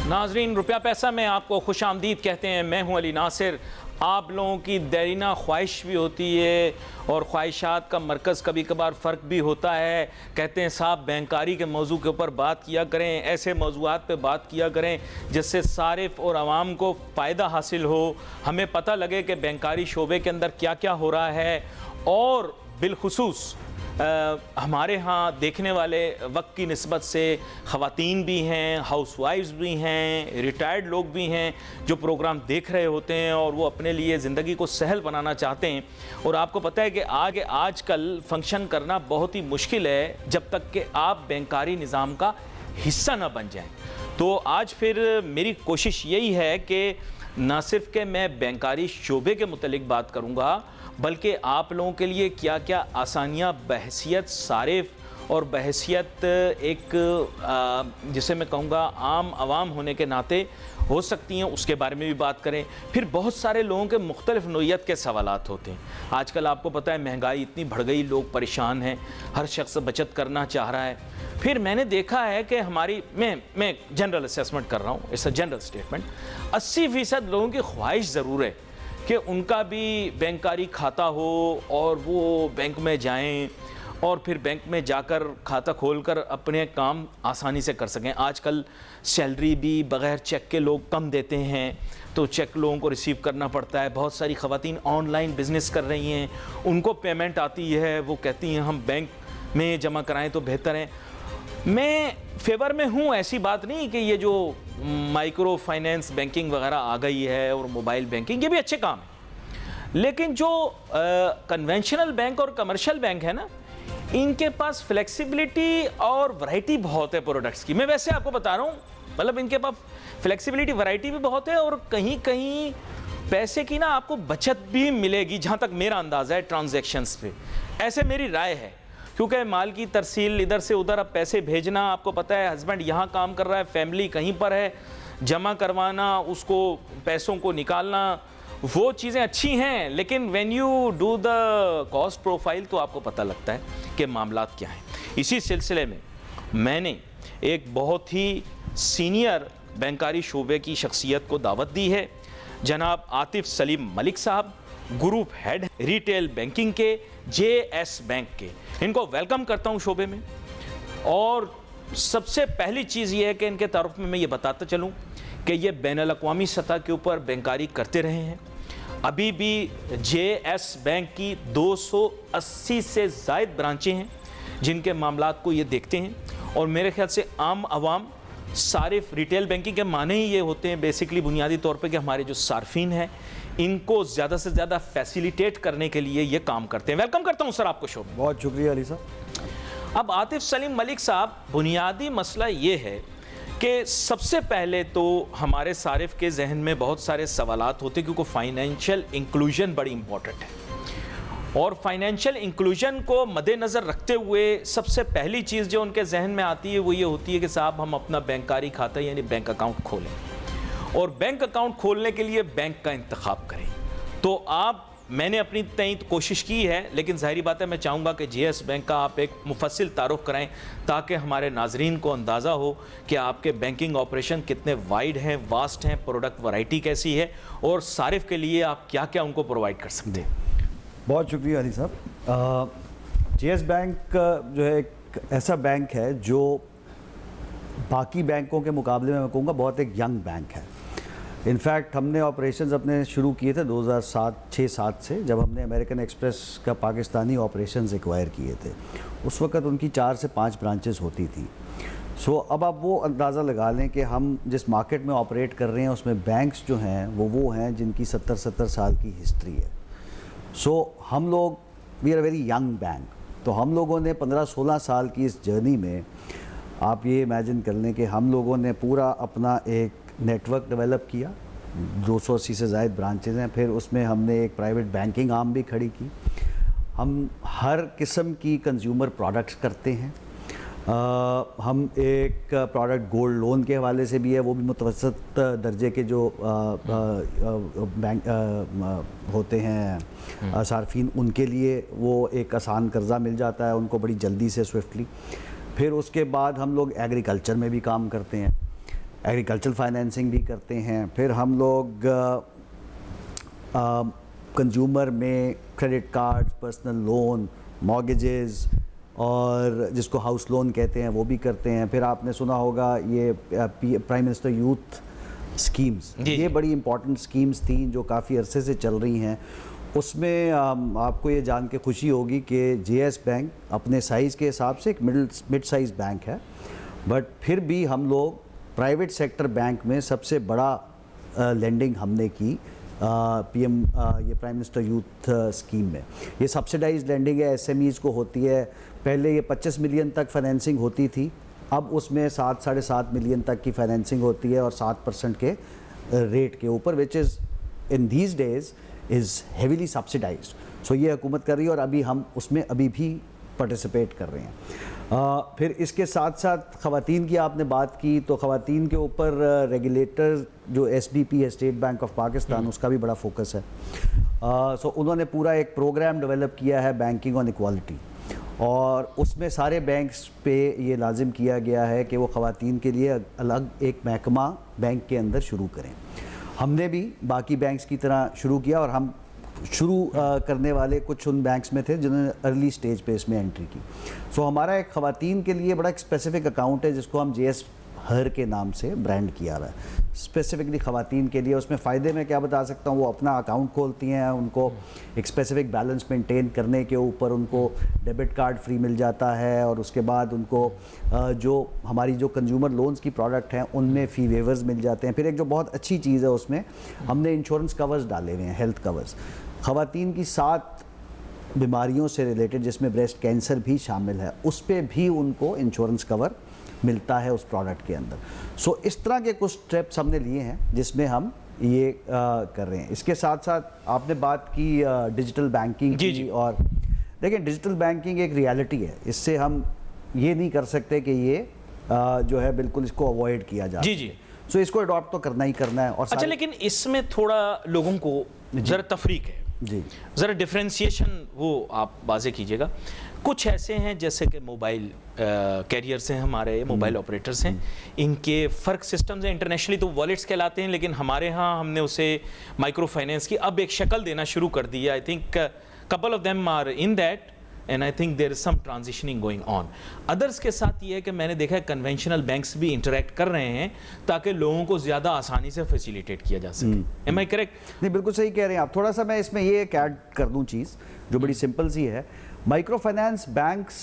ناظرین، روپیہ پیسہ میں آپ کو خوش آمدید کہتے ہیں۔ میں ہوں علی ناصر۔ آپ لوگوں کی دیرینہ خواہش بھی ہوتی ہے اور خواہشات کا مرکز کبھی کبھار فرق بھی ہوتا ہے۔ کہتے ہیں صاحب بینکاری کے موضوع کے اوپر بات کیا کریں، ایسے موضوعات پہ بات کیا کریں جس سے صارف اور عوام کو فائدہ حاصل ہو، ہمیں پتہ لگے کہ بینکاری شعبے کے اندر کیا کیا ہو رہا ہے، اور بالخصوص ہمارے ہاں دیکھنے والے وقت کی نسبت سے خواتین بھی ہیں، ہاؤس وائفز بھی ہیں، ریٹائرڈ لوگ بھی ہیں جو پروگرام دیکھ رہے ہوتے ہیں اور وہ اپنے لیے زندگی کو سہل بنانا چاہتے ہیں۔ اور آپ کو پتہ ہے کہ آج کل فنکشن کرنا بہت ہی مشکل ہے جب تک کہ آپ بینکاری نظام کا حصہ نہ بن جائیں۔ تو آج پھر میری کوشش یہی ہے کہ نہ صرف کہ میں بینکاری شعبے کے متعلق بات کروں گا، بلکہ آپ لوگوں کے لیے کیا کیا آسانیاں بحیثیت صارف اور بحیثیت ایک جسے میں کہوں گا عام عوام ہونے کے ناطے ہو سکتی ہیں، اس کے بارے میں بھی بات کریں۔ پھر بہت سارے لوگوں کے مختلف نوعیت کے سوالات ہوتے ہیں۔ آج کل آپ کو پتہ ہے مہنگائی اتنی بڑھ گئی، لوگ پریشان ہیں، ہر شخص بچت کرنا چاہ رہا ہے۔ پھر میں نے دیکھا ہے کہ میں جنرل اسیسمنٹ کر رہا ہوں، اس اے جنرل اسٹیٹمنٹ، 80% لوگوں کی خواہش ضرور ہے کہ ان کا بھی بینکاری کھاتہ ہو اور وہ بینک میں جائیں اور پھر بینک میں جا کر کھاتہ کھول کر اپنے کام آسانی سے کر سکیں۔ آج کل سیلری بھی بغیر چیک کے لوگ کم دیتے ہیں، تو چیک لوگوں کو ریسیو کرنا پڑتا ہے۔ بہت ساری خواتین آن لائن بزنس کر رہی ہیں، ان کو پیمنٹ آتی ہے، وہ کہتی ہیں ہم بینک میں جمع کرائیں تو بہتر ہے۔ میں فیور میں ہوں، ایسی بات نہیں کہ یہ جو مائکرو فائنینس بینکنگ وغیرہ آ گئی ہے اور موبائل بینکنگ، یہ بھی اچھے کام ہیں، لیکن جو کنونشنل بینک اور کمرشل بینک ہے نا، ان کے پاس فلیکسیبلٹی اور ورائٹی بہت ہے پروڈکٹس کی۔ میں ویسے آپ کو بتا رہا ہوں، مطلب ان کے پاس فلیکسیبلٹی ورائٹی بھی بہت ہے، اور کہیں کہیں پیسے کی نا آپ کو بچت بھی ملے گی، جہاں تک میرا اندازہ ہے ٹرانزیکشنز پہ، ایسے میری رائے ہے۔ کیونکہ مال کی ترسیل ادھر سے ادھر، اب پیسے بھیجنا، آپ کو پتہ ہے ہسبینڈ یہاں کام کر رہا ہے، فیملی کہیں پر ہے، جمع کروانا، اس کو پیسوں کو نکالنا، وہ چیزیں اچھی ہیں، لیکن when you do the cost profile تو آپ کو پتہ لگتا ہے کہ معاملات کیا ہیں۔ اسی سلسلے میں میں نے ایک بہت ہی سینئر بینکاری شعبے کی شخصیت کو دعوت دی ہے، جناب عاطف سلیم ملک صاحب، گروپ ہیڈ ریٹیل بینکنگ کے جے ایس بینک کے۔ ان کو ویلکم کرتا ہوں شعبے میں، اور سب سے پہلی چیز یہ ہے کہ ان کے تعارف میں یہ بتاتا چلوں کہ یہ بین الاقوامی سطح کے اوپر بینکاری کرتے رہے ہیں۔ ابھی بھی جے ایس بینک کی 280 سے زائد برانچیں ہیں جن کے معاملات کو یہ دیکھتے ہیں، اور میرے خیال سے عام عوام صارف، ریٹیل بینکنگ کے معنی ہی یہ ہوتے ہیں بیسکلی بنیادی طور پہ کہ ہمارے جو صارفین ہیں ان کو زیادہ سے زیادہ فیسیلیٹیٹ کرنے کے لیے یہ کام کرتے ہیں۔ ویلکم کرتا ہوں سر آپ کو شو میں۔ بہت شکریہ علی صاحب۔ اب عاطف سلیم ملک صاحب، بنیادی مسئلہ یہ ہے کہ سب سے پہلے تو ہمارے صارف کے ذہن میں بہت سارے سوالات ہوتے ہیں، کیونکہ فائنینشیل انکلوژن بڑی امپورٹنٹ ہے، اور فائنینشیل انکلوژن کو مد نظر رکھتے ہوئے سب سے پہلی چیز جو ان کے ذہن میں آتی ہے وہ یہ ہوتی ہے کہ صاحب ہم اپنا بینکاری کھاتہ یعنی بینک اکاؤنٹ کھولیں، اور بینک اکاؤنٹ کھولنے کے لیے بینک کا انتخاب کریں۔ تو میں نے اپنی تئیں کوشش کی ہے، لیکن ظاہری بات ہے میں چاہوں گا کہ جے ایس بینک کا آپ ایک مفصل تعارف کرائیں تاکہ ہمارے ناظرین کو اندازہ ہو کہ آپ کے بینکنگ آپریشن کتنے وائڈ ہیں، واسٹ ہیں، پروڈکٹ ورائٹی کیسی ہے، اور صارف کے لیے آپ کیا کیا ان کو پرووائڈ کر سکتے ہیں۔ بہت شکریہ علی صاحب۔ جے ایس بینک جو ہے ایک ایسا بینک ہے جو باقی بینکوں کے مقابلے میں کہوں گا بہت ایک ینگ بینک ہے۔ انفیکٹ ہم نے آپریشنز اپنے شروع کیے تھے 2006-7 سے، جب ہم نے امریکن ایکسپریس کا پاکستانی آپریشنز ایکوائر کیے تھے۔ اس وقت ان کی 4 سے 5 برانچز ہوتی تھیں۔ اب آپ وہ اندازہ لگا لیں کہ ہم جس مارکیٹ میں آپریٹ کر رہے ہیں اس میں بینکس جو ہیں وہ ہیں جن کی 70 سال کی ہسٹری ہے۔ ہم لوگ we are very young bank, تو ہم لوگوں نے 15-16 سال کی اس جرنی میں آپ یہ امیجن کر لیں کہ ہم لوگوں نے پورا اپنا ایک نیٹ ورک ڈیولپ کیا، 280 سے زائد برانچز ہیں۔ پھر اس میں ہم نے ایک پرائیویٹ بینکنگ آرم بھی کھڑی کی۔ ہم ہر قسم کی کنزیومر پروڈکٹس کرتے ہیں۔ ہم ایک پروڈکٹ گولڈ لون کے حوالے سے بھی ہے، وہ بھی متوسط درجے کے جو بینک ہوتے ہیں صارفین، ان کے لیے وہ ایک آسان قرضہ مل جاتا ہے ان کو بڑی جلدی سے، سوئفٹلی۔ پھر اس کے بعد ہم لوگ ایگریکلچر میں بھی کام کرتے ہیں۔ ایگریکلچرل فائنینسنگ بھی کرتے ہیں. پھر ہم لوگ کنزیومر میں credit card, personal loan, mortgages اور جس کو ہاؤس لون کہتے ہیں وہ بھی کرتے ہیں. پھر آپ نے سنا ہوگا یہ پرائم منسٹر یوتھ اسکیمز، یہ بڑی امپورٹنٹ اسکیمز تھیں جو کافی عرصے سے چل رہی ہیں. اس میں آپ کو یہ جان کے خوشی ہوگی کہ جے ایس بینک اپنے سائز کے حساب سے ایک مڈ سائز بینک ہے، بٹ پھر بھی ہم لوگ پرائیویٹ سیکٹر بینک میں سب سے بڑا لینڈنگ ہم نے کی یہ پرائم منسٹر یوتھ اسکیم میں. یہ سبسڈائز لینڈنگ ہے، ایس ایم ایز کو ہوتی ہے. پہلے یہ 25 ملین تک فائنینسنگ ہوتی تھی، اب اس میں 7-7.5 ملین تک کی فائنینسنگ ہوتی ہے اور 7% کے ریٹ کے اوپر، which is in these days is heavily subsidised. So یہ حکومت کر رہی ہے اور ابھی ہم اس میں ابھی بھی پارٹیسپیٹ کر رہے ہیں. پھر اس کے ساتھ ساتھ خواتین کی آپ نے بات کی، تو خواتین کے اوپر ریگولیٹر جو ایس بی پی ہے، اسٹیٹ بینک آف پاکستان، اس کا بھی بڑا فوکس ہے. سو انہوں نے پورا ایک پروگرام ڈیولپ کیا ہے بینکنگ آن ایکوالٹی، اور اس میں سارے بینکس پہ یہ لازم کیا گیا ہے کہ وہ خواتین کے لیے الگ ایک محکمہ بینک کے اندر شروع کریں. ہم نے بھی باقی بینکس کی طرح شروع کیا، اور ہم شروع کرنے والے کچھ ان بینکس میں تھے جنہوں نے ارلی سٹیج پہ اس میں انٹری کی. سو ہمارا ایک خواتین کے لیے بڑا ایک اسپیسیفک اکاؤنٹ ہے جس کو ہم جے ایس ہر کے نام سے برانڈ کیا ہوا ہے اسپیسیفکلی خواتین کے لیے. اس میں فائدے میں کیا بتا سکتا ہوں، وہ اپنا اکاؤنٹ کھولتی ہیں، ان کو ایک اسپیسیفک بیلنس مینٹین کرنے کے اوپر ان کو ڈیبٹ کارڈ فری مل جاتا ہے، اور اس کے بعد ان کو جو ہماری جو کنزیومر لونز کی پروڈکٹ ہیں ان میں فی ویورز مل جاتے ہیں. پھر ایک جو بہت اچھی چیز ہے اس میں ہم نے انشورنس کورز ڈالے ہوئے ہیں، ہیلتھ کورز. خواتین کی 7 بیماریوں سے ریلیٹڈ جس میں بریسٹ کینسر بھی شامل ہے، اس پہ بھی ان کو انشورنس کور ملتا ہے اس پروڈکٹ کے اندر. سو اس طرح کے کچھ اسٹیپس ہم نے لیے ہیں جس میں ہم یہ کر رہے ہیں. اس کے ساتھ ساتھ آپ نے بات کی ڈیجیٹل بینکنگ کی، اور دیکھیں ڈیجیٹل بینکنگ ایک ریالٹی ہے، اس سے ہم یہ نہیں کر سکتے کہ یہ جو ہے بالکل اس کو اوائڈ کیا جائے. جی سو اس کو اڈاپٹ تو کرنا ہی کرنا ہے. اور اچھا، لیکن اس میں تھوڑا لوگوں کو ذرا تفریق ہے، جی ذرا ڈفرینسیشن وہ آپ واضح کیجیے گا. کچھ ایسے ہیں جیسے کہ موبائل کیریئرز ہیں، ہمارے موبائل آپریٹرز ہیں، ان کے فرق سسٹمز ہیں. انٹرنیشنلی تو والیٹس کہلاتے ہیں، لیکن ہمارے ہاں ہم نے اسے مائکرو فائنینس کی اب ایک شکل دینا شروع کر دی ہے. I think couple of them are in that, and I think there is some transitioning going on. Others کے ساتھ یہ ہے کہ میں نے دیکھا ہے کنونشنل بینکس بھی انٹریکٹ کر رہے ہیں تاکہ لوگوں کو زیادہ آسانی سے فیسیلیٹیٹ کیا جا سکے. Am I correct? نہیں، بالکل صحیح کہہ رہے ہیں آپ. تھوڑا سا میں اس میں یہ ایک ایڈ کر دوں چیز جو بڑی سمپل سی ہے. مائکرو فائنانس بینکس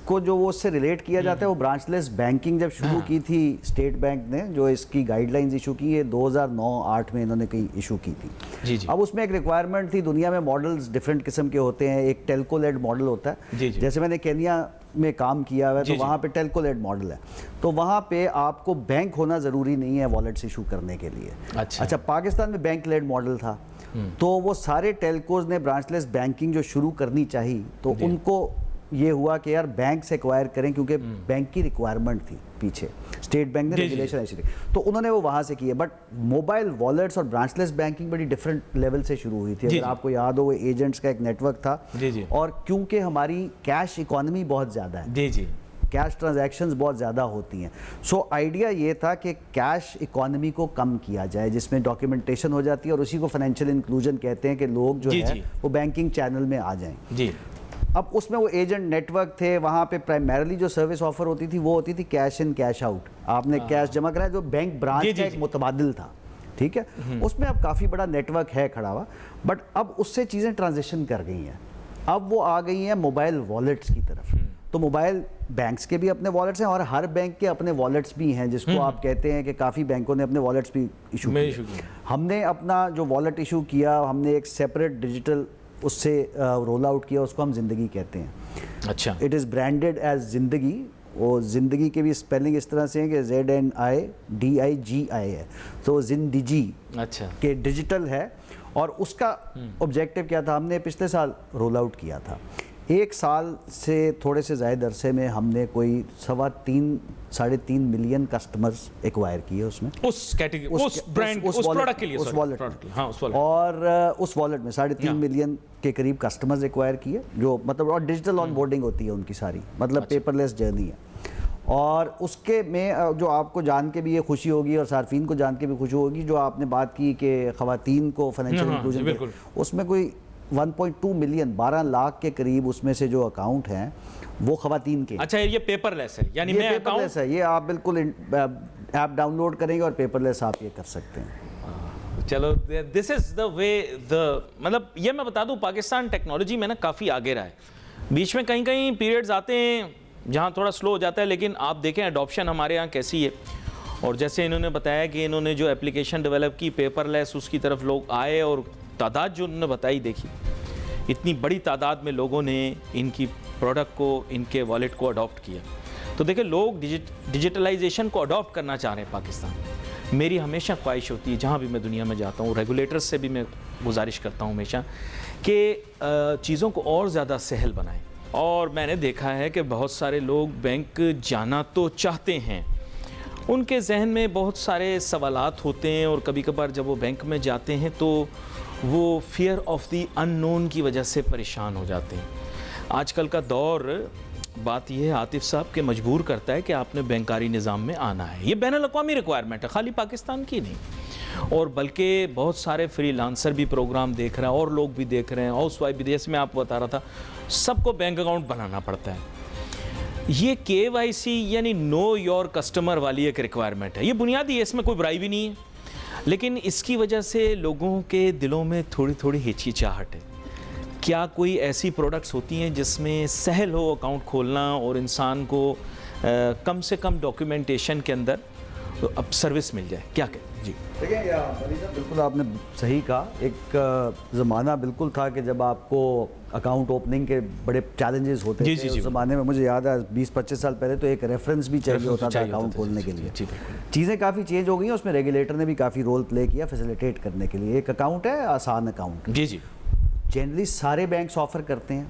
کو جو وہ اس سے ریلیٹ کیا جاتا ہے، وہ برانچ لیس بینکنگ جب شروع کی تھی اسٹیٹ بینک نے، جو اس کی گائیڈ لائنز ایشو کی ہے 2009-8 میں انہوں نے کہیں ایشو کی تھی. جی اب اس میں ایک ریکوائرمنٹ تھی، دنیا میں ماڈلز ڈفرینٹ قسم کے ہوتے ہیں. ایک ٹیلکو لیڈ ماڈل ہوتا ہے، جیسے میں نے کینیا میں کام کیا ہوا ہے تو وہاں پہ ٹیلکو لیڈ ماڈل ہے. تو وہاں پہ آپ کو بینک ہونا ضروری نہیں ہے والیٹس ایشو کرنے کے لیے. اچھا، پاکستان میں بینک لیڈ ماڈل تھا، تو وہ سارے ٹیلکوز نے برانچ لیس بینکنگ جو شروع کرنی چاہی، تو ان کو یہ ہوا کہ یار بینک سے ایکوائر کریں، کیونکہ بینک کی ریکوائرمنٹ تھی پیچھے، اسٹیٹ بینک نے ریگولیشن ایسی تھی، تو انہوں نے وہ وہاں سے کی ہے. بٹ موبائل والیٹس اور برانچ لیس بینکنگ بڑی ڈفرینٹ لیول سے شروع ہوئی تھی. اگر آپ کو یاد ہو، وہ ایجنٹس کا ایک نیٹ ورک تھا، اور کیونکہ ہماری کیش اکانومی بہت زیادہ ہے، کیش ٹرانزیکشنز بہت زیادہ ہوتی ہیں. سو آئیڈیا یہ تھا کہ کیش اکانومی کو کم کیا جائے، جس میں ڈاکیومنٹیشن ہو جاتی ہے، اور اسی کو فائنینشیل انکلوژن کہتے ہیں کہ لوگ جو ہے وہ بینکنگ چینل میں آ جائیں. اب اس میں وہ ایجنٹ نیٹ ورک تھے، وہاں پہ پرائمریلی جو سروس آفر ہوتی تھی وہ ہوتی تھی کیش ان کیش آؤٹ. آپ نے کیش جمع کرا، جو بینک برانچ کا ایک متبادل تھا، ٹھیک ہے. اس میں اب کافی بڑا نیٹ ورک ہے کھڑا ہوا، بٹ اب اس سے چیزیں ٹرانزیشن کر گئی ہیں. اب وہ آ گئی ہیں موبائل والیٹس کی طرف. تو موبائل بینکس کے بھی اپنے والیٹس ہیں، اور ہر بینک کے اپنے والیٹس بھی ہیں، جس کو آپ کہتے ہیں کہ کافی بینکوں نے اپنے والیٹس بھی ایشو کیے. ہم نے اپنا جو والیٹ ایشو کیا، ہم نے ایک سیپریٹ ڈیجیٹل اس سے رول آؤٹ کیا، اس کو ہم زندگی کہتے ہیں. اچھا، اٹ از برانڈیڈ ایز زندگی. وہ زندگی کے بھی اسپیلنگ اس طرح سے ہیں کہ ZNIDIGI ہے، تو زندگی کہ ڈیجیٹل ہے. اور اس کا آبجیکٹو کیا تھا، ہم نے پچھلے سال رول آؤٹ کیا تھا. 1 سال سے تھوڑے سے زائد عرصے میں ہم نے کوئی 3.5 ملین کسٹمرز ایکوائر کیے اس میں، اس کیٹیگری، اس برانڈ، اس پروڈکٹ کے لیے، اس والیٹ. اور اس والیٹ میں 3.5 ملین کے قریب کسٹمرز ایکوائر کیے، جو مطلب اور ڈیجیٹل آن بورڈنگ ہوتی ہے ان کی ساری، مطلب پیپر لیس جرنی ہے. اور اس کے میں جو آپ کو جان کے بھی یہ خوشی ہوگی اور صارفین کو جان کے بھی خوشی ہوگی، جو آپ نے بات کی کہ خواتین کو فائنینشیل انکلوژن، اس میں کوئی 1.2 ملین 12 لاکھ کے قریب اس میں سے جو اکاؤنٹ ہیں وہ خواتین کے۔ اچھا یہ پیپر لیس ہے، یعنی میں پیپر لیس ہے، یہ آپ بالکل ایپ ڈاؤن لوڈ کریں گے اور پیپر لیس آپ یہ کر سکتے ہیں۔ چلو دس از دا وے، مطلب یہ میں بتا دوں پاکستان ٹیکنالوجی میں نا کافی آگے رہا ہے۔ بیچ میں کہیں کہیں پیریڈز آتے ہیں جہاں تھوڑا سلو ہو جاتا ہے، لیکن آپ دیکھیں اڈاپشن ہمارے یہاں کیسی ہے۔ اور جیسے انہوں نے بتایا کہ انہوں نے جو اپلیکیشن ڈیولپ کی پیپر لیس، اس کی طرف لوگ آئے اور تعداد جو انہوں نے بتائی دیکھی، اتنی بڑی تعداد میں لوگوں نے ان کی پروڈکٹ کو، ان کے والیٹ کو اڈاپٹ کیا۔ تو دیکھیں لوگ ڈیجیٹلائزیشن کو اڈاپٹ کرنا چاہ رہے ہیں پاکستان میں۔ میری ہمیشہ خواہش ہوتی ہے جہاں بھی میں دنیا میں جاتا ہوں، ریگولیٹرز سے بھی میں گزارش کرتا ہوں ہمیشہ کہ چیزوں کو اور زیادہ سہل بنائیں۔ اور میں نے دیکھا ہے کہ بہت سارے لوگ بینک جانا تو چاہتے ہیں، ان کے ذہن میں بہت سارے سوالات ہوتے ہیں، اور کبھی کبھار جب وہ بینک میں جاتے ہیں تو وہ فیئر آف دی ان نون کی وجہ سے پریشان ہو جاتے ہیں۔ آج کل کا دور بات یہ ہے عاطف صاحب کہ مجبور کرتا ہے کہ آپ نے بینکاری نظام میں آنا ہے۔ یہ بین الاقوامی ریکوائرمنٹ ہے، خالی پاکستان کی نہیں، اور بلکہ بہت سارے فری لانسر بھی پروگرام دیکھ رہے ہیں اور لوگ بھی دیکھ رہے ہیں، ہاؤس وائف بھی، جیسے میں آپ کو بتا رہا تھا، سب کو بینک اکاؤنٹ بنانا پڑتا ہے۔ یہ KYC یعنی نو یور کسٹمر والی ایک ریکوائرمنٹ ہے، یہ بنیادی ہے، اس میں کوئی برائی بھی نہیں ہے، لیکن اس کی وجہ سے لوگوں کے دلوں میں تھوڑی تھوڑی ہچکچاہٹ ہے۔ کیا کوئی ایسی پروڈکٹس ہوتی ہیں جس میں سہل ہو اکاؤنٹ کھولنا اور انسان کو کم سے کم ڈاکیومنٹیشن کے اندر اب سروس مل جائے؟ کیا کہتے ہیں؟ جی دیکھیں علی صاحب، بالکل آپ نے صحیح کہا۔ ایک زمانہ بالکل تھا کہ جب آپ کو اکاؤنٹ اوپننگ کے بڑے چیلنجز ہوتے تھے۔ اس زمانے میں مجھے یاد ہے 20-25 سال پہلے تو ایک ریفرنس بھی چاہیے ہوتا تھا اکاؤنٹ کھولنے کے لیے۔ چیزیں کافی چینج ہو گئی ہیں، اس میں ریگولیٹر نے بھی کافی رول پلے کیا فیسیلیٹیٹ کرنے کے لیے۔ ایک اکاؤنٹ ہے آسان اکاؤنٹ، جی جی جنرلی سارے بینکس آفر کرتے ہیں،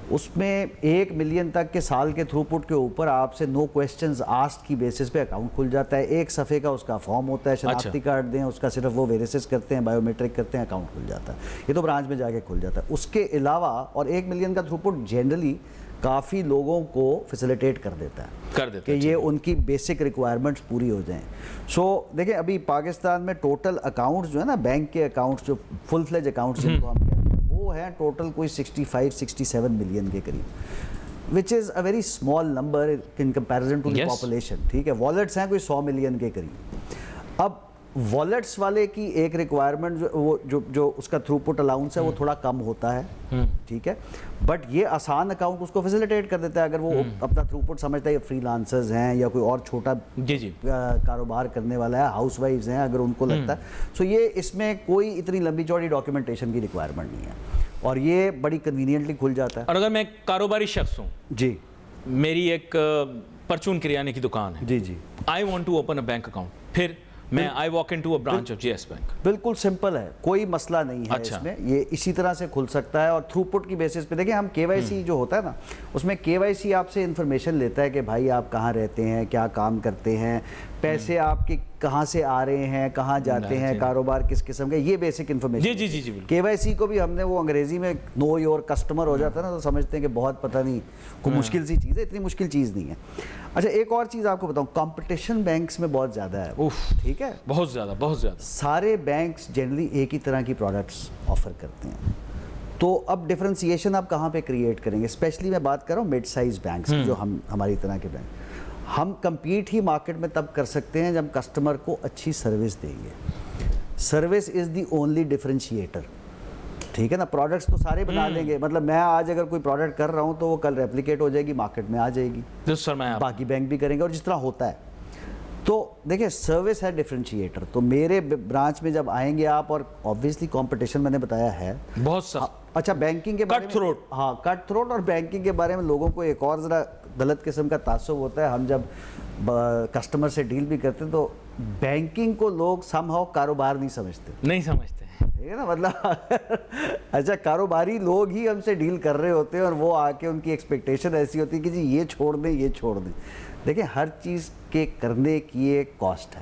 اس میں 1 ملین تک کے سال کے تھرو پٹ کے اوپر آپ سے نو کویسچنز آسکڈ کی بیسس پہ اکاؤنٹ کھل جاتا ہے۔ ایک صفحے کا اس کا فارم ہوتا ہے، شناختی کارڈ دیں، اس کا صرف وہ ویریفائی کرتے ہیں، بایو میٹرک کرتے ہیں، اکاؤنٹ کھل جاتا ہے۔ یہ تو برانچ میں جا کے کھل جاتا ہے۔ اس کے علاوہ اور 1 ملین کا تھرو پٹ جنرلی کافی لوگوں کو فیسیلیٹیٹ کر دیتا ہے کہ یہ ان کی بیسک ریکوائرمنٹس پوری ہو جائیں۔ سو دیکھیں ابھی پاکستان میں ٹوٹل اکاؤنٹس جو ہے نا، بینک کے اکاؤنٹس جو فل فلیج اکاؤنٹس جن کو ہم کہتے ہیں، وہ ہیں ٹوٹل کوئی 65-67 ملین کے قریب، which is a very small number in comparison to the population. ٹھیک ہے، والیٹس ہیں کوئی 100 ملین کے قریب۔ اب والیٹس والے کی ایک ریکوائرمنٹ جو اس کا تھرو پٹ الاؤنس ہے وہ تھوڑا کم ہوتا ہے، ٹھیک ہے، بٹ یہ آسان اکاؤنٹ اس کو فیسیلیٹیٹ کر دیتا ہے۔ اگر وہ اپنا تھرو پٹ سمجھتا ہے، فری لانسرز ہیں یا کوئی اور چھوٹا کاروبار کرنے والا ہے، ہاؤس وائفز ہیں، اگر ان کو لگتا ہے، سو یہ اس میں کوئی اتنی لمبی چوڑی ڈاکیومنٹیشن کی ریکوائرمنٹ نہیں ہے، اور یہ بڑی کنوینئنٹلی کھل جاتا ہے۔ اور اگر میں کاروباری شخص ہوں، جی، میری ایک پرچون کریانے کی دکان ہے، جی جی، I want to open a bank account, پھر میں I walk in to a branch of JS bank, بالکل سمپل ہے، کوئی مسئلہ نہیں ہے اس میں، یہ اسی طرح سے کھل سکتا ہے۔ اور تھرو پٹ کی بیسس پہ دیکھیں، ہم KYC جو ہوتا ہے نا، اس میں KYC آپ سے انفارمیشن لیتا ہے کہ بھائی آپ کہاں رہتے ہیں، کیا کام کرتے ہیں، پیسے آپ کے کہاں سے آ رہے ہیں، کہاں جاتے ہیں، کاروبار کس قسم کا، یہ بیسک انفارمیشن۔ جی جی جی، KYC کو بھی ہم نے وہ انگریزی میں نو یور کسٹمر ہو جاتا ہے نا، تو سمجھتے ہیں کہ بہت پتہ نہیں، کوئی مشکل سی چیز ہے، اتنی مشکل چیز نہیں ہے۔ اچھا ایک اور چیز آپ کو بتاؤں، کمپٹیشن بینکس میں بہت زیادہ ہے، ٹھیک ہے، بہت زیادہ بہت زیادہ۔ سارے بینکس جنرلی ایک ہی طرح کی پروڈکٹس آفر کرتے ہیں، تو اب ڈفرینسیشن آپ کہاں پہ کریٹ کریں گے؟ اسپیشلی میں بات کر رہا ہوں مڈ سائز بینکس کی، جو ہماری طرح کے بینک، ہم کمپیٹ ہی مارکیٹ میں تب کر سکتے ہیں جب کسٹمر کو اچھی سروس دیں گے۔ سروس از دی اونلی ڈفرینشیٹر، ٹھیک ہے نا۔ پروڈکٹس تو سارے بنا لیں گے، مطلب میں آج اگر کوئی پروڈکٹ کر رہا ہوں تو وہ کل ریپلیکیٹ ہو جائے گی، مارکیٹ میں آ جائے گی، باقی بینک بھی کریں گے، اور جس طرح ہوتا ہے۔ تو دیکھیں سروس ہے ڈفرینشیٹر، تو میرے برانچ میں جب آئیں گے آپ، اور آبویسلی کمپٹیشن میں نے بتایا ہے بہت سخت۔ اچھا بینکنگ کے بارے میں، ہاں کٹ تھروٹ، اور بینکنگ کے بارے میں لوگوں کو ایک اور ذرا غلط قسم کا تعصب ہوتا ہے۔ ہم جب کسٹمر سے ڈیل بھی کرتے ہیں تو بینکنگ کو لوگ سم ہاؤ کاروبار نہیں سمجھتے، ٹھیک ہے نا، مطلب اچھا کاروباری لوگ ہی ہم سے ڈیل کر رہے ہوتے ہیں، اور وہ آ کے ان کی ایکسپیکٹیشن ایسی ہوتی ہے کہ جی یہ چھوڑ دیں، یہ چھوڑ دیں۔ دیکھیں ہر چیز کے کرنے کی ایک کاسٹ ہے،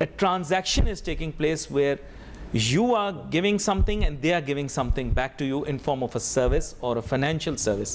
a transaction is taking place where you are giving something and they are giving something back to you in form of a service or a financial service,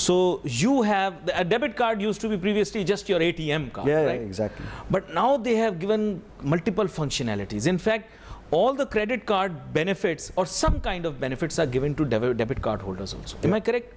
So you have a debit card used to be previously just your ATM card, right? Exactly. But now they have given multiple functionalities. In fact, all the credit card benefits or some kind of benefits are given to debit card holders also. Am I correct?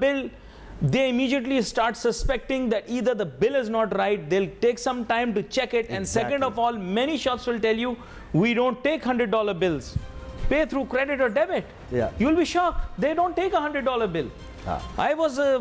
bill, they immediately start suspecting that either the bill is not right, they'll take some time to check it, and second of all, many shops will tell you, we don't take $100 bills, pay through credit or debit. You'll be shocked, they don't take $100 bill. I was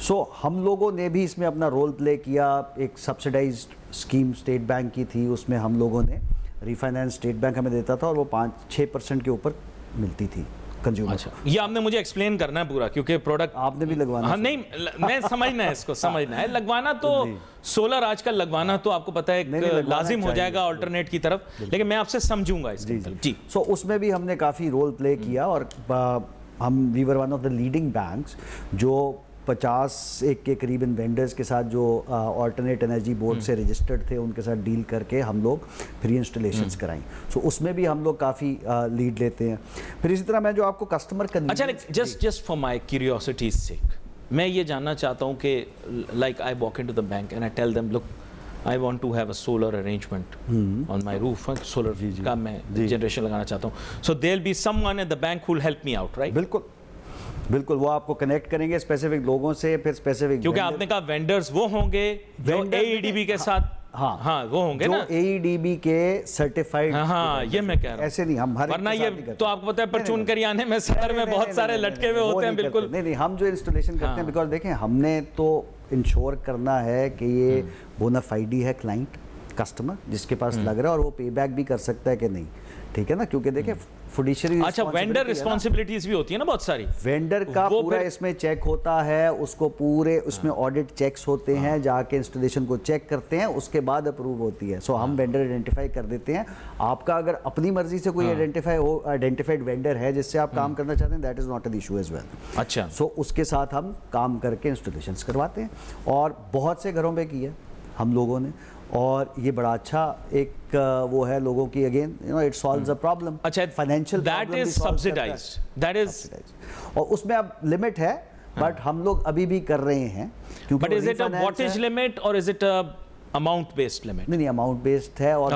سو ہم لوگوں نے بھی اس میں اپنا role play کیا. ایک subsidised scheme state bank کی تھی, اس میں ہم لوگوں نے ریفائنینس اسٹیٹ بینک ہمیں دیتا تھا اور وہ 5-6% کے اوپر ملتی تھی کنزیومر. اچھا, یہ آپ نے مجھے ایکسپلین کرنا ہے پورا, کیونکہ پروڈکٹ آپ نے بھی لگوانا. ہاں نہیں, میں سمجھنا ہے اس کو, سمجھنا ہے. لگوانا تو سولر آج کل لگوانا تو آپ کو پتہ ہے لازم ہو جائے گا آلٹرنیٹ کی طرف, لیکن میں آپ سے سمجھوں گا اس کے مطلب. جی, سو اس میں بھی ہم نے کافی رول پلے کیا اور ہم we were one of the leading banks جو 50 کے قریب وینڈرز کے ساتھ جو آلٹرنیٹ انرجی بورڈ سے رجسٹرڈ تھے ان کے ساتھ ڈیل کر کے ہم لوگ فری انسٹالیشنز کرائیں. سو اس میں بھی ہم لوگ کافی لیڈ لیتے ہیں. پھر اسی طرح میں جو آپ کو کسٹمر اچھا, just for my curiosity sake, میں یہ جاننا چاہتا ہوں کہ like I walk into the bank and I tell them look I want to have a solar arrangement on my roof, solar کا میں جنریشن لگانا چاہتا ہوں. So there'll be someone at the bank who will help me out, right? بالکل وہ آپ کو connect کریں گے اسپیسیفک لوگوں سے. پھر اسپیسیفک, کیونکہ آپ نے کہا وینڈرز وہ ہوں گے جو AEDB کے ساتھ, ہاں وہ ہوں گے نا AEDB کے سرٹیفائڈ. ہاں یہ میں کہہ رہا ہوں, ایسے نہیں ہم ہر, ورنہ یہ تو آپ کو پتہ ہے پرچون کریانے میں سر میں بہت سارے لٹکے ہوئے ہوتے ہیں. بالکل نہیں, ہم جو انسٹالیشن کرتے ہیں, بیکاز دیکھیں ہم نے تو انشور کرنا ہے کہ یہ بونافائیڈی ہے کلائنٹ کسٹمر جس کے پاس لگ رہا ہے اور وہ پے بیک بھی کر سکتا ہے کہ نہیں. ٹھیک ہے نا, کیونکہ دیکھیں فوڈیشری. اچھا, وینڈر رسپانسبلٹیز بھی ہوتی ہیں نا بہت ساری. وینڈر کا پورا اس میں چیک ہوتا ہے, اس کو پورے اس میں آڈٹ چیکس ہوتے ہیں, جا کے انسٹالیشن کو چیک کرتے ہیں, اس کے بعد اپروو ہوتی ہے. سو ہم وینڈر آئیڈینٹیفائی کر دیتے ہیں. آپ کا اگر اپنی مرضی سے کوئی آئیڈینٹیفائڈ وینڈر ہے جس سے آپ کام کرنا چاہتے ہیں, that is not an issue as well. اچھا, سو اس کے ساتھ ہم کام کر کے انسٹالیشنس کرواتے ہیں اور بہت سے گھروں پہ کی ہے ہم لوگوں نے, اور یہ بڑا اچھا ایک وہ ہے لوگوں کی, again you know it solves a problem. اچھا, financial that is subsidized, that is, اور اس میں اب لمٹ ہے, بٹ ہم لوگ ابھی بھی کر رہے ہیں. But is it a wattage limit اور is it a amount based limit? نہیں, اماؤنٹ بیسڈ ہے, اور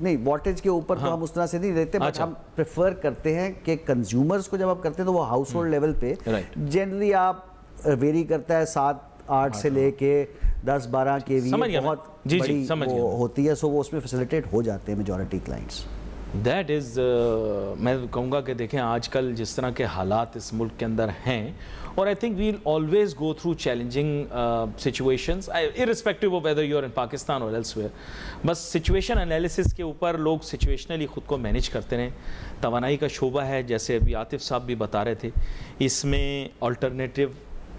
نہیں واٹیج کے اوپر تو ہم اس طرح سے نہیں دیتے, بٹ ہم پریفر کرتے ہیں کہ کنزیومرز کو جب آپ کرتے ہیں تو وہ ہاؤس ہولڈ لیول پہ جنرلی آپ ویری کرتا ہے 7-8 سے لے کے 10-12 کے وی بہت بڑی ہوتی ہے. سو وہ اس میں فیسیلیٹیٹ ہو جاتے ہیں میجورٹی کلائنٹس. دیٹ از, میں کہوں گا کہ دیکھیں آج کل جس طرح کے حالات اس ملک کے اندر ہیں, اور I think we'll always go through challenging situations irrespective of whether you are in Pakistan or elsewhere. بس سچویشن انالیسس کے اوپر لوگ سچویشنلی خود کو مینیج کرتے رہیں. توانائی کا شعبہ ہے, جیسے ابھی عاطف صاحب بھی بتا رہے تھے, اس میں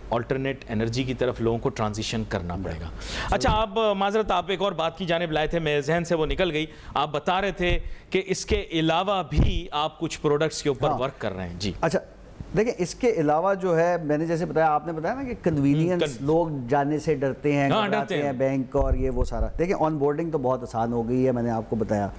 آلٹرنیٹ انرجی کی طرف لوگوں کو ٹرانزیشن کرنا پڑے گا. اچھا, آپ معذرت, آپ ایک اور بات کی جانب لائے تھے, میرے ذہن سے وہ نکل گئی. آپ بتا رہے تھے کہ اس کے علاوہ بھی آپ کچھ پروڈکٹس کے اوپر ورک کر رہے ہیں. جی, اچھا دیکھیں اس کے علاوہ جو ہے میں نے جیسے بتایا, آپ نے بتایا نا کہ کنوینئنس, لوگ جانے سے ڈرتے ہیں, گھبراتے ہیں بینک اور یہ وہ سارا. دیکھیں آن بورڈنگ تو بہت آسان ہو گئی ہے, میں نے آپ کو بتایا.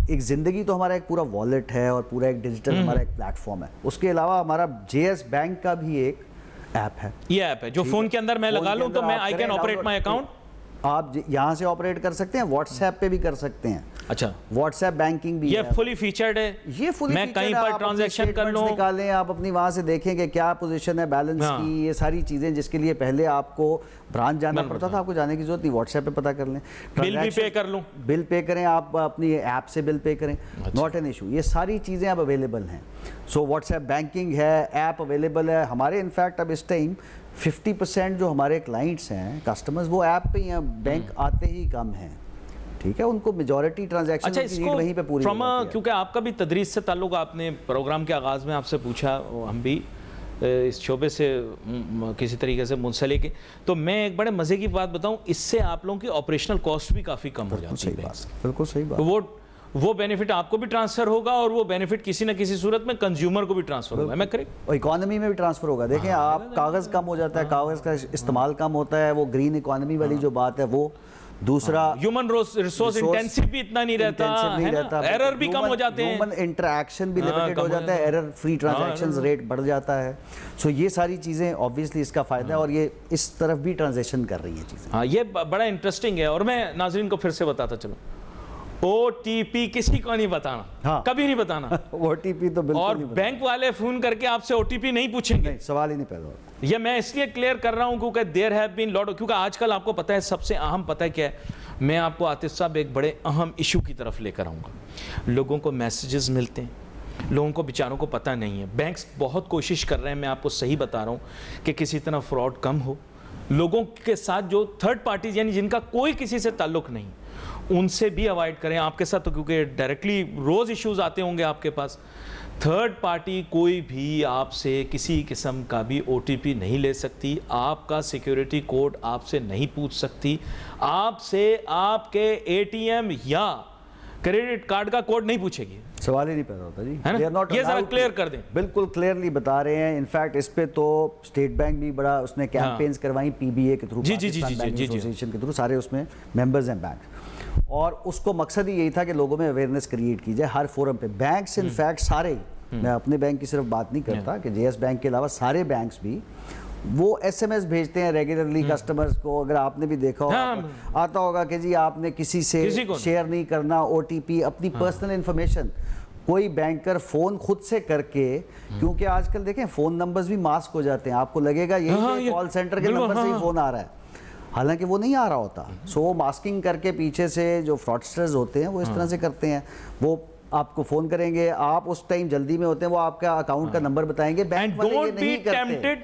ایک زندگی تو ہمارا ایک پورا والیٹ ہے اور پورا ایک ڈیجیٹل ہمارا ایک پلیٹ فارم ہے. اس کے علاوہ ہمارا JS بینک کا بھی ایک ایپ ہے. یہ ایپ ہے جو فون کے اندر میں لگا لوں تو میں I can operate my account. آپ یہاں سے آپریٹ کر سکتے ہیں, واٹس ایپ پہ بھی کر سکتے ہیں. اچھا, واٹس ایپ بینکنگ بھی یہ فلی فیچرڈ ہے, یہ فلی میں کہیں پر ٹرانزیکشن کر لوں, نکالیں آپ اپنی وہاں سے دیکھیں کہ کیا پوزیشن ہے بیلنس کی, یہ ساری چیزیں جس کے لیے پہلے آپ کو برانچ جانا پڑتا تھا, آپ کو جانے کی ضرورت نہیں, واٹس ایپ پہ پتہ کر لیں. بل بھی پے کر لوں, بل پے کریں, آپ اپنی ایپ سے بل پے کریں, ناٹ این ایشو. یہ ساری چیزیں اب اویلیبل ہیں. سو واٹس ایپ بینکنگ ہے, ایپ اویلیبل ہے ہمارے. انفیکٹ اب اس ٹائم 50% جو ہمارے کلائنٹس ہیں کسٹمرز وہ ایپ پہ ہی ہیں, بینک آتے ہی کم ہیں. ٹھیک ہے, ان کو میجورٹی ٹرانزیکشن کی نیڈ وہیں پہ پوری ہوتی ہے. کیونکہ آپ کا بھی تدریس سے تعلق, آپ نے پروگرام کے آغاز میں آپ سے پوچھا, ہم بھی اس شعبے سے کسی طریقے سے منسلک ہیں, تو میں ایک بڑے مزے کی بات بتاؤں, اس سے آپ لوگوں کی آپریشنل کاسٹ بھی کافی کم ہو جاتی ہے. بالکل صحیح بات. وہ بینیفٹ آپ کو بھی ٹرانسفر ہوگا اور وہ بینیفٹ کسی نہ کسی صورت میں کنزیومر کو بھی ٹرانسفر ہوگا. میں کریکٹ, اور اکانومی میں بھی ٹرانسفر ہوگا. دیکھیں آپ کاغذ کم ہو جاتا ہے, کاغذ کا استعمال کم ہوتا ہے, وہ گرین اکانومی والی جو بات ہے وہ. دوسرا ہیومن ریسورس انٹینسو بھی اتنا نہیں رہتا, ایرر بھی کم ہو جاتے ہیں, ہیومن انٹریکشن بھی لمیٹڈ ہو جاتا ہے, ایرر فری ٹرانزیکشنز ریٹ بڑھ جاتا ہے. سو یہ ساری چیزیں اوبویسلی اس کا فائدہ ہے, اور یہ اس طرف بھی ٹرانزیکشن کر رہی ہیں چیزیں. ہاں, یہ بڑا انٹرسٹنگ ہے. اور میں ناظرین کو پھر سے بتاتا چلوں, OTP کسی کو نہیں بتانا, کبھی نہیں بتانا. OTP تو بالکل, اور بینک والے فون کر کے آپ سے OTP نہیں پوچھیں گے, سوال ہی نہیں پیدا ہوتا. یہ میں اس لیے کلیئر کر رہا ہوں کیونکہ دیر ہیو بین لاٹ, کیونکہ آج کل آپ کو پتہ ہے سب سے اہم پتہ ہے کیا ہے. میں آپ کو عاطف صاحب ایک بڑے اہم ایشو کی طرف لے کر آؤں گا. لوگوں کو میسیجز ملتے ہیں, لوگوں کو بیچاروں کو پتہ نہیں ہے. بینکس بہت کوشش کر رہے ہیں, میں آپ کو صحیح بتا رہا ہوں, کہ کسی طرح فراڈ کم ہو. لوگوں کے ساتھ جو تھرڈ پارٹیز یعنی جن کا کوئی کسی سے تعلق نہیں, ان سے بھی اوائڈ کریں. آپ کے ساتھ تو کیونکہ ڈائریکٹلی روز ایشوز آتے ہوں گے آپ کے پاس. تھرڈ پارٹی کوئی بھی آپ سے کسی قسم کا بھی او ٹی پی نہیں لے سکتی, آپ کا سیکیورٹی کوڈ آپ سے نہیں پوچھ سکتی, آپ سے آپ کے اے ٹی ایم یا کریڈٹ کارڈ کا کوڈ نہیں پوچھے گی. سوال ہی نہیں پیدا ہوتا جی. یہ ذرا کلیئر کر دیں. بالکل کلیئرلی بتا رہے ہیں. انفیکٹ اس پہ تو اسٹیٹ بینک بھی بڑا اس نے کیمپینز کروائیں پی بی اے کے تھرو, پاکستان بینکنگ ایسوسیشن کے تھرو, سارے اس میں ممبرز ہیں بینک, اور اس کو مقصد ہی یہی تھا کہ لوگوں میں اویئرنیس کریٹ کی جائے ہر فورم پہ. بینکس انفیکٹ سارے, میں اپنے بینک کی صرف بات نہیں کرتا, کہ جے ایس بینک کے علاوہ سارے بینکس بھی وہ ایس ایم ایس بھیجتے ہیں ریگولرلی کسٹمرز کو. اگر آپ نے بھی دیکھا ہو آتا ہوگا کہ جی آپ نے کسی سے شیئر نہیں کرنا او ٹی پی, اپنی پرسنل انفارمیشن. کوئی بینکر فون خود سے کر کے, کیونکہ آج کل دیکھیں فون نمبرز بھی ماسک ہو جاتے ہیں, آپ کو لگے گا یہی کال سینٹر کے نمبر سے ہی فون آ رہا ہے, حالانکہ وہ نہیں آ رہا ہوتا. سو وہ ماسکنگ کر کے پیچھے سے جو فراڈسٹرز ہوتے ہیں وہ اس طرح سے کرتے ہیں. وہ آپ کو فون کریں گے, آپ اس ٹائم جلدی میں ہوتے ہیں, وہ آپ کا اکاؤنٹ کا نمبر بتائیں گے. بینک والے یہ نہیں کرتے.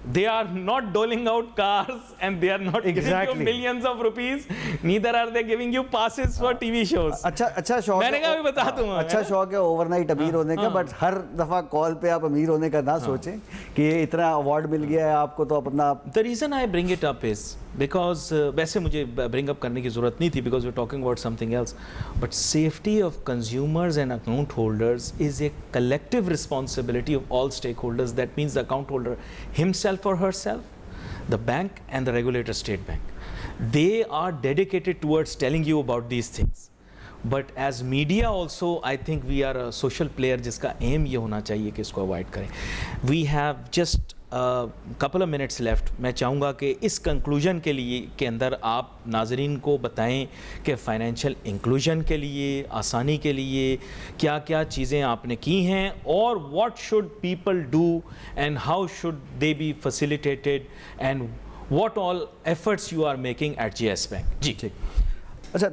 They are not doling out cars and they are not giving you millions of rupees. Neither are they giving you passes for TV shows. اچھا شوق, میں نے کہا بھی بتا دوں, اچھا شوق ہے اوور نائٹ امیر ہونے کا, بٹ ہر دفعہ کال پہ آپ امیر ہونے کا نہ سوچیں کہ اتنا ایوارڈ مل گیا ہے آپ کو تو اپنا. The reason I bring it up is because ویسے مجھے برنگ اپ کرنے کی ضرورت نہیں تھی, because we're talking about something else, but safety of consumers and account holders is a collective responsibility of all stakeholders. That means the account holder himself or herself, the bank and the regulator State Bank. They are dedicated towards telling you about these things. But as media also, I think we are a social player جس کا aim یہ ہونا چاہیے کہ اس کو avoid کریں. We have just couple of minutes left. میں چاہوں گا کہ اس کنکلوژن کے لیے کے اندر آپ ناظرین کو بتائیں کہ فائنینشیل انکلوژن کے لیے, آسانی کے لیے کیا کیا چیزیں آپ نے کی ہیں, اور what should people do and how should they be facilitated, and what all efforts you are making at J S bank. جی ٹھیک. اچھا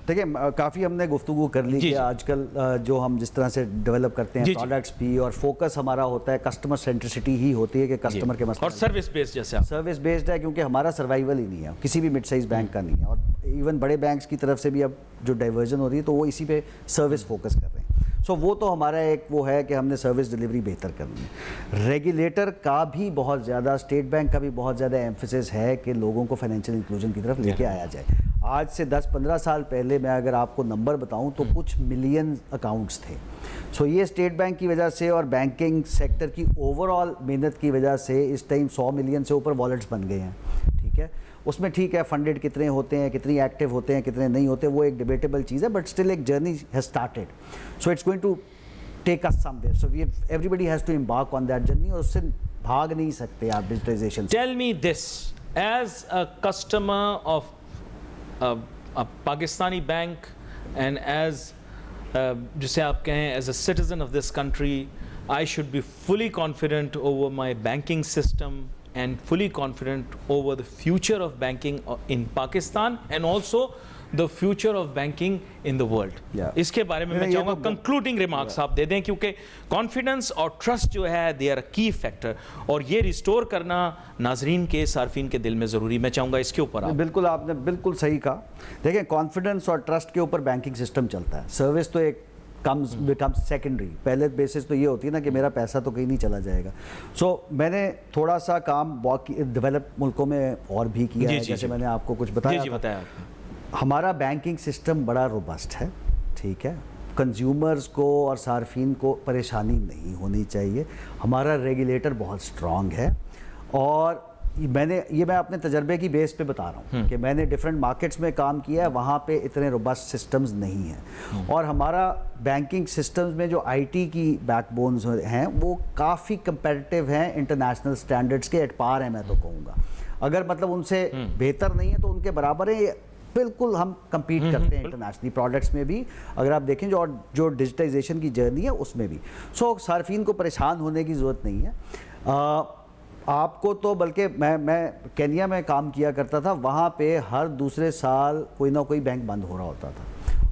دیکھیں کافی ہم نے گفتگو کر لی کہ آج کل جو ہم جس طرح سے ڈیولپ کرتے ہیں پروڈکٹس بھی, اور فوکس ہمارا ہوتا ہے کسٹمر سینٹرسٹی ہی ہوتی ہے کہ کسٹمر کے مسئلے, اور سروس بیسڈ, جیسے سروس بیسڈ ہے, کیونکہ ہمارا سروائیول ہی نہیں ہے, کسی بھی مڈ سائز بینک کا نہیں ہے, اور ایون بڑے بینکس کی طرف سے بھی اب جو ڈائیورژن ہو رہی ہے تو وہ اسی پہ سروس فوکس کر رہے ہیں. سو وہ تو ہمارا ایک وہ ہے کہ ہم نے سروس ڈلیوری بہتر کرنی ہے. ریگولیٹر کا بھی بہت زیادہ, اسٹیٹ بینک کا بھی بہت زیادہ ایمفسس ہے کہ لوگوں کو فائنینشیل انکلوژن کی طرف لے کے آیا جائے. آج سے 10-15 سال پہلے میں اگر آپ کو نمبر بتاؤں تو کچھ ملین اکاؤنٹس تھے. سو یہ اسٹیٹ بینک کی وجہ سے اور بینکنگ سیکٹر کی اوور آل محنت کی وجہ سے اس ٹائم 100 ملین سے اوپر والٹس بن گئے ہیں. ٹھیک ہے, اس میں ٹھیک ہے فنڈڈ کتنے ہوتے ہیں, کتنی ایکٹیو ہوتے ہیں, کتنے نہیں ہوتے, وہ ایک ڈیبیٹیبل چیز ہے, بٹ اسٹل ایک journey has started. So it's going to take us somewhere. So everybody has to embark on that journey, اور اس سے بھاگ نہیں سکتے آپ digitization. Tell me this, as a customer of Pakistani bank and as جسے آپ کہیں as a citizen of this country, I should be fully confident over my banking system and fully confident over the future of banking in Pakistan and also the future of banking in the world. اس کے بارے میں چاہوں گا concluding remarks آپ دے دیں, کیونکہ confidence اور trust جو ہے they are a key factor, اور یہ ریسٹور کرنا ناظرین کے, صارفین کے دل میں ضروری. میں چاہوں گا اس کے اوپر بالکل آپ نے بالکل صحیح کہا. دیکھیں کانفیڈنس اور ٹرسٹ کے اوپر بینکنگ سسٹم چلتا ہے. سروس تو ایک بیکمز سیکنڈری. پہلے بیسس تو یہ ہوتی ہے نا کہ میرا پیسہ تو کہیں نہیں چلا جائے گا. سو میں نے تھوڑا سا کام ڈیولپ ملکوں میں اور بھی کیا ہے, جیسے میں نے آپ کو کچھ بتایا. ہمارا بینکنگ سسٹم بڑا روبسٹ ہے. ٹھیک ہے, کنزیومرز کو اور صارفین کو پریشانی نہیں ہونی چاہیے. ہمارا ریگولیٹر بہت اسٹرانگ ہے, اور میں اپنے تجربے کی بیس پہ بتا رہا ہوں کہ میں نے ڈفرینٹ مارکیٹس میں کام کیا ہے, وہاں پہ اتنے روبسٹ سسٹمز نہیں ہیں. اور ہمارا بینکنگ سسٹمز میں جو آئی ٹی کی بیک بونز ہیں وہ کافی کمپیٹیٹیو ہیں, انٹرنیشنل سٹینڈرڈس کے ایٹ پار ہیں. میں تو کہوں گا اگر مطلب ان سے بہتر نہیں ہے تو ان کے برابر ہے. بالکل ہم کمپیٹ کرتے ہیں انٹرنیشنلی پروڈکٹس میں بھی, اگر آپ دیکھیں جو ڈیجیٹائزیشن کی جرنی ہے اس میں بھی. سو صارفین کو پریشان ہونے کی ضرورت نہیں ہے آپ کو تو, بلکہ میں کینیا میں کام کیا کرتا تھا, وہاں پہ ہر دوسرے سال کوئی نہ کوئی بینک بند ہو رہا ہوتا تھا,